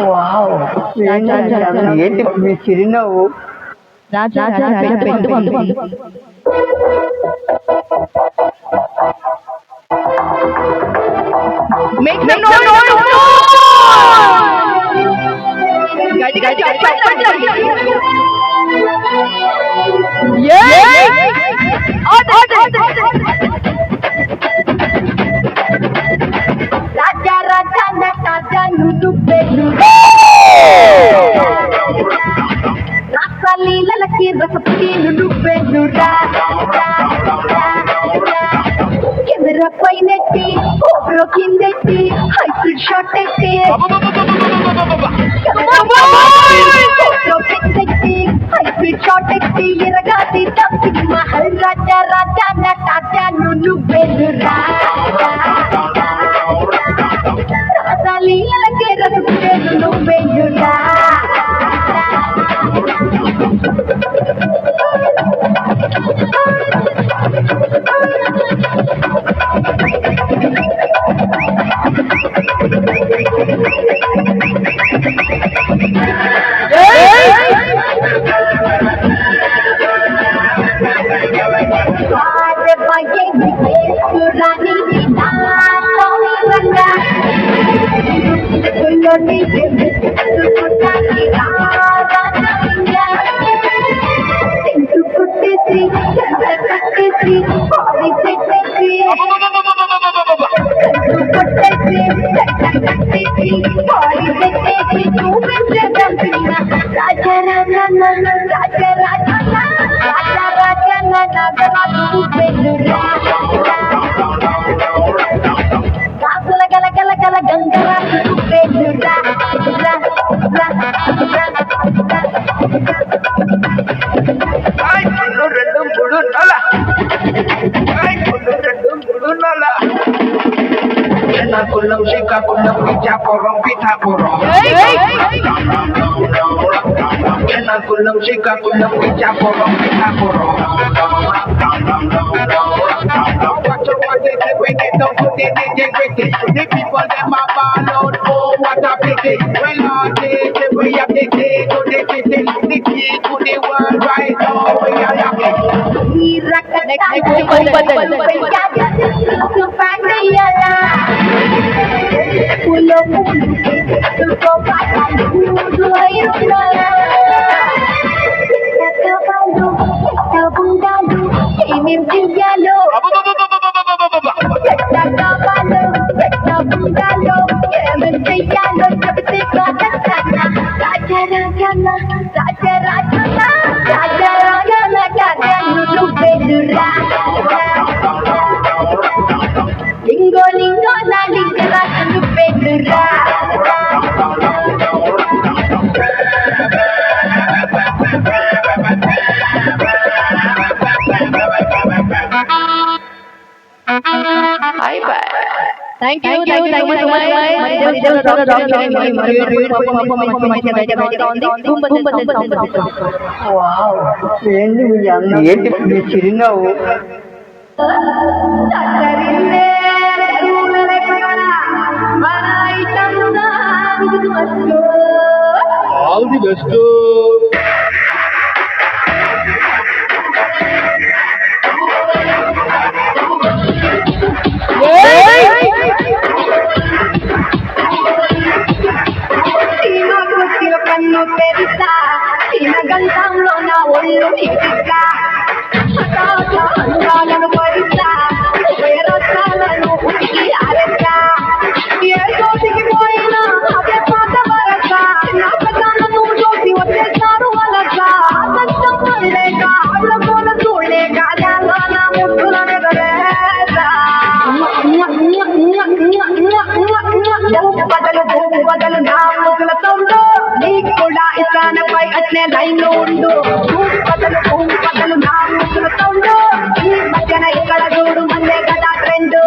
Wow! ఏంటి మీ చిరునవ్వు? Make some noise! గట్టిగా చెప్పండి. రాజా రాజా నటాజా నువ్వెను రాసలీలకి రసపుకి నువ్వెను కెమెరా పైనెట్టి ఓబ్రో కిందెట్టి హైస్పీడ్ షాట్ ఎట్టి హైస్పీడ్ షాట్ ఎట్టి ఎరగాది తప్పింగ్ మహల్ రాజా రాజా నటాజా నువ్వెను రాసలీలకి రసపుకి నువ్వెను Kulam sika kulam picha porong pita porong. Kena kulam sika kulam picha porong pita porong. Watch out what they say when they don't put the DJ with it. The people them a ball out, oh what a pity. Well all day we have the day to the city, the key to the world right now we are happy. Lingo lingo na lingkara nuppedura Thank you so much. Wow! ఏంటి మీ చిరునవ్వు? All the best. కన్ను Teresa తినగంతంలో నా ఒళ్ళు ఇరిసా అందాలను పరిసా రసాలను ఉడికి అరసా ఏ చోటికి పోయినా అదే పాత వరస నా కథను చూసి వచ్చేసారు వలస కష్టం పడలేక ఆవిడ కూడా చూడలేక దానిలో నా ముద్దులను బదలు నా ముగ్గుల తోడు నీకు కూడా ఇస్తానపై అట్లే లైన్లో ఉండు బదలు నా ముగ్గుల తోడు ఈ మధ్యన ఇక్కడ చూడు మళ్ళీ కదా ట్రెండ్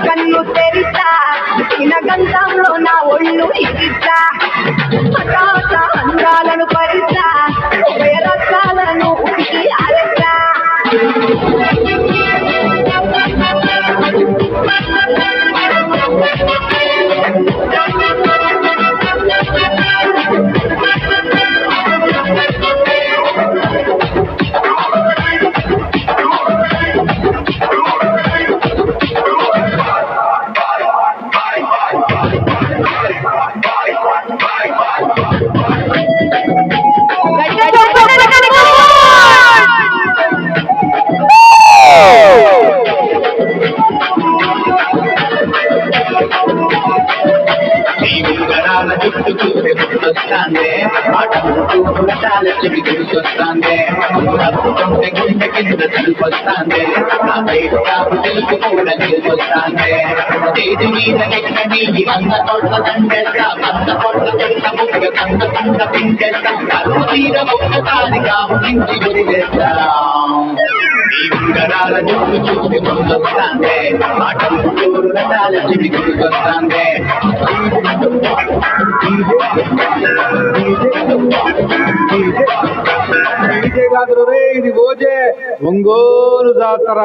కన్ను తెరిసా తినగంతంలో నా ఒళ్ళు ఇరిసా చూస్తే గుర్తొస్తాందే ఆటంటే గుర్తొస్తాందే అద్భుతంటే గుండె కింద తెలుపొస్తాందే నా పేరు కాపు తెలుపు కూడా తెలుపొస్తాందే తేది మీద ఎక్కడి వంద కోట్ల దండేస్తా 100 కోట్ల పెద్ద ముగ్గ కంద పిండేస్తా కరువు తీర ఒక్కసారి కాపు నుంచి గురివేస్తా ఈ ఉంగరాల చూసి చూసి గుర్తొస్తాందే ఆటంటే రథాల చిడి గుర్తొస్తాందే డీజే కాదు రే, ఇది ఓజే ఒంగోలు జాతర.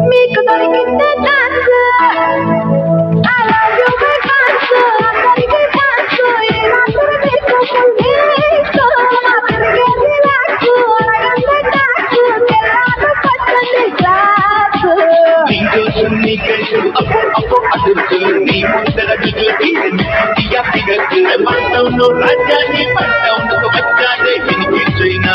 మీకు దొరికిందే ఛాన్స్ నీ ముందర పట్టంలో రాజ్యాన్ని పట్టంలో వచ్చాడే వినిపించైనా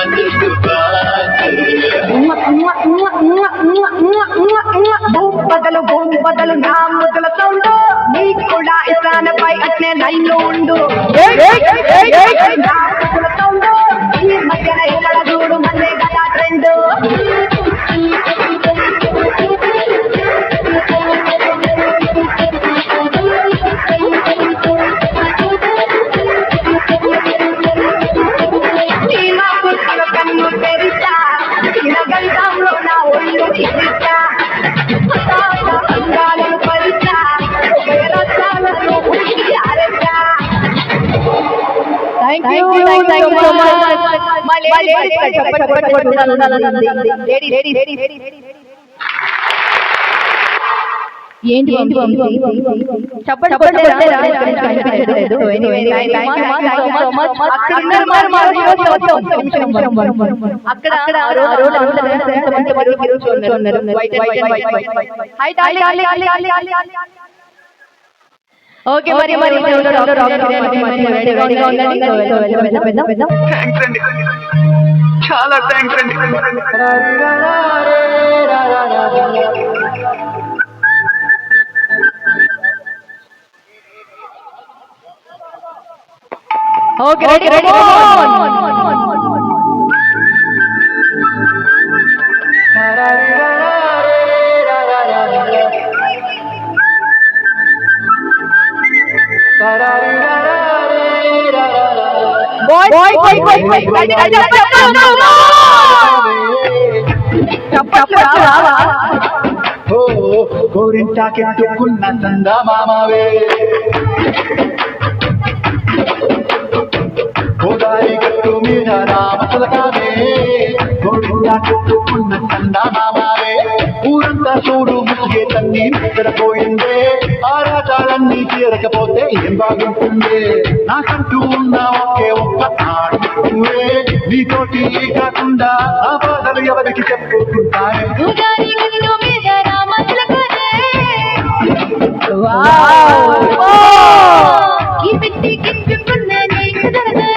భూం బదలు నా ముదల సౌండ్ నీకు కూడా ఇసానపై అట్నే లైన్లో ఉండు నా ముదల సౌండ్ ఈ మధ్యన ఇక్కడ చూడు మళ్ళీ కదా ట్రెండ్ కన్ను తెరిచా గంధంలో నా ఒళ్ళు తెరిచా అందాలను పరిచా రసాలను ఆరచా Thank you so much. My ladies, ఏంటి చెప్పండి ఓకే మరి చాలా థ్యాంక్స్ అండి. ఓకే గోరింటాకెట్టుకున్న సందా మామవే గోదారి గట్టు మీద రామతలకావే గోరింటాకెట్టుకున్న సందా మామవే ఊరంతా చూడు ముసిగే తన్ని నిద్రపోయిందే ఆరాటాలన్నీ తీరకపోతే ఏం బాగుంటుంది నాకంటూ ఉన్న ఒకే ఒక్క ఆడువే నీతోటి కాకుండా ఆ బాధలు ఎవరికి చెప్పుకుంటానే ఈ పెట్టి గిచ్చుకున్న నీకు దొరకనే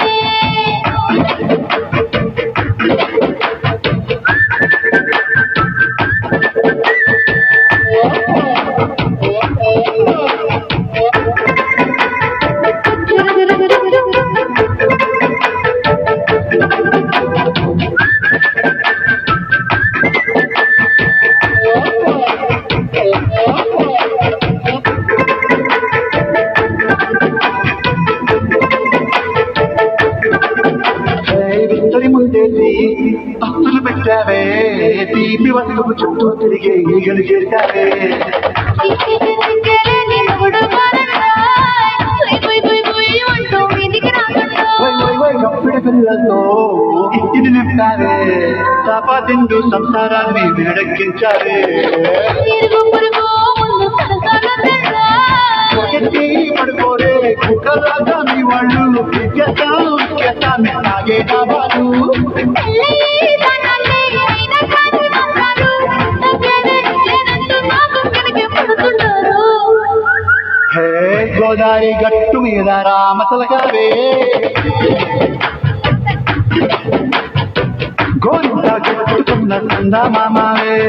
ముందేసి భక్తులు పెట్టావే తీపి వస్తువు చుట్టూ తిరిగే ఈగలు చేశావే కప్పిడి పిల్లలతో ఇంటిని నింపావే చపాతిండు సంసారాన్ని వేడెక్కించావే పడుకోరే కుక్కలాగా మీ వాళ్ళు తాగే కావాలి గోదావరి గట్టు మీద రామతలకావే గోంత కట్టుకున్న చందా మామావే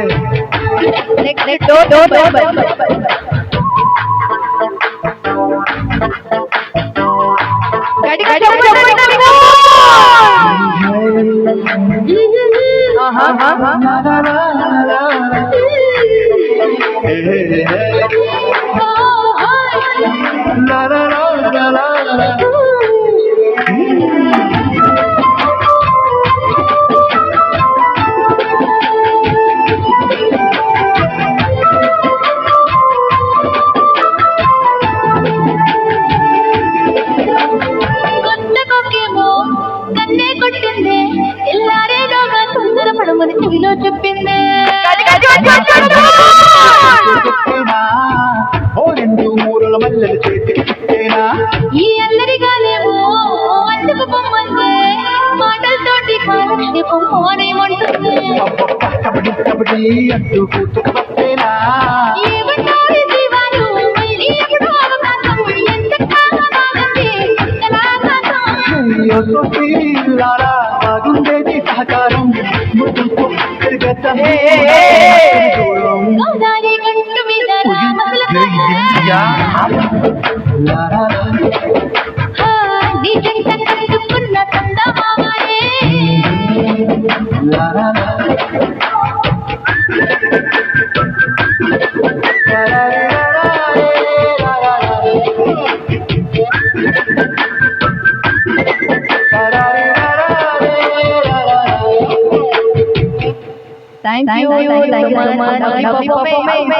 చెవిలో చెప్పింది రెండు మూరల మల్లెలు చేతి ఈ అల్లరిగాలేమో అందుకు పొమ్మంది మాటలతోటి కాలక్షి పొమ్మనేమంటుంది కబడ్డీ అంటూ కూతుకుపట్టేనా ఏమంటారు దీవాలు మళ్ళీ ఎప్పుడు అవకాశం ఎంత బాగుంది బాగుండేది సహకారం గోదావరి గట్టు మీద నీ జంట కట్టుకున్న చందమామనే Thank you so much. Lovely performance.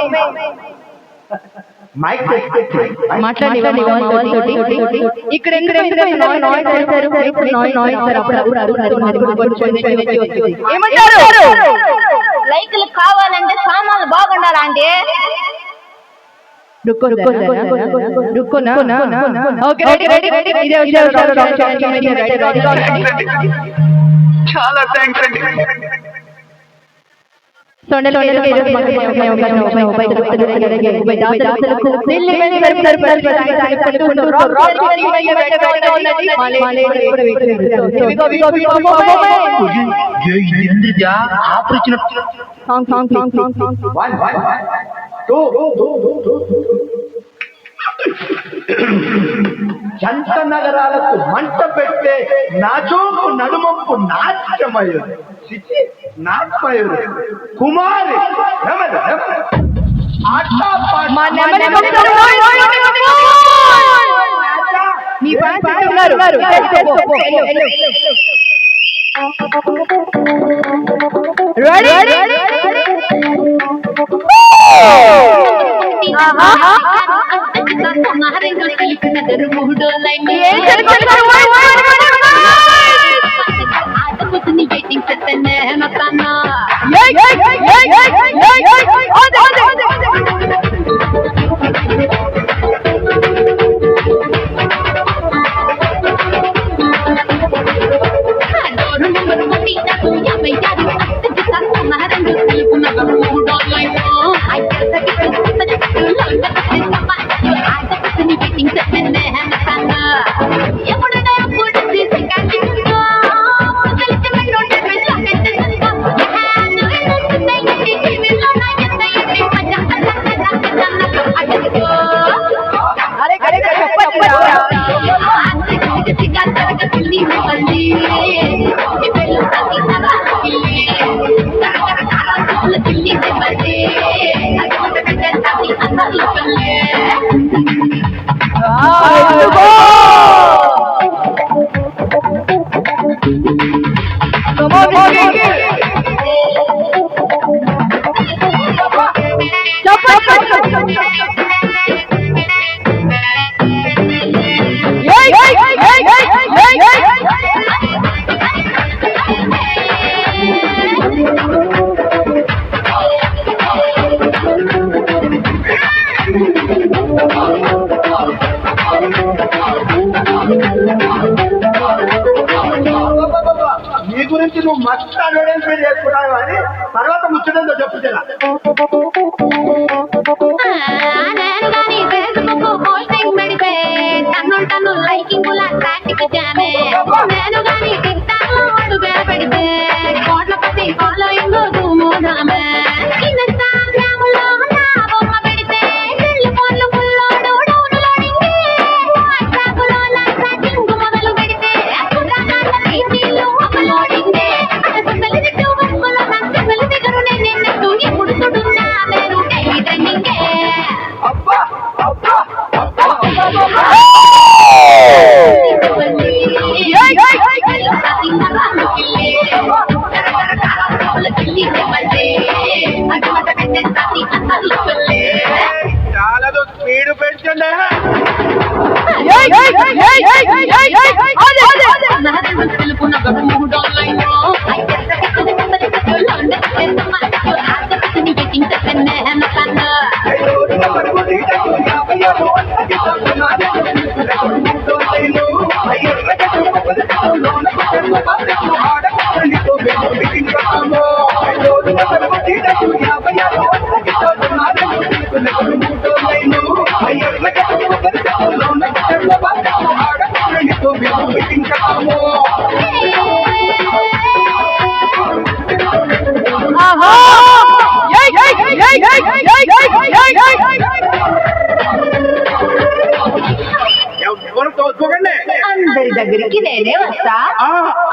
మాట్లాడి ఇక్కడ లైకులు కావాలంటే సామాన్లు బాగుండాలంటే చాలా థ్యాంక్స్ అండి జంట నగరాలకు మంట పెట్టే నాజోకు నడుమప్పు నాట్యమయుడు నాట్యమయుడు కుమారి కూర్చోండి తెలుపున గడుము ఆన్లైన్ ఎవరు తోసుకోకండి అందరి దగ్గరికి నేనే వస్తా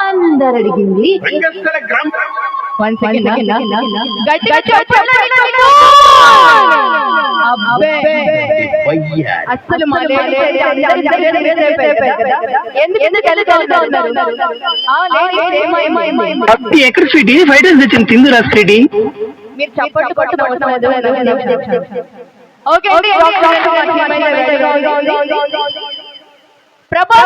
అందరు అడిగింది రంగస్థల గ్రామ అసలు ఎక్కడ స్వీటీ ఫ్రైడ్ రైస్ తెచ్చింది తిందురా స్వీటీ మీరు చప్పట్లు కొట్టు ఓకే ప్రభా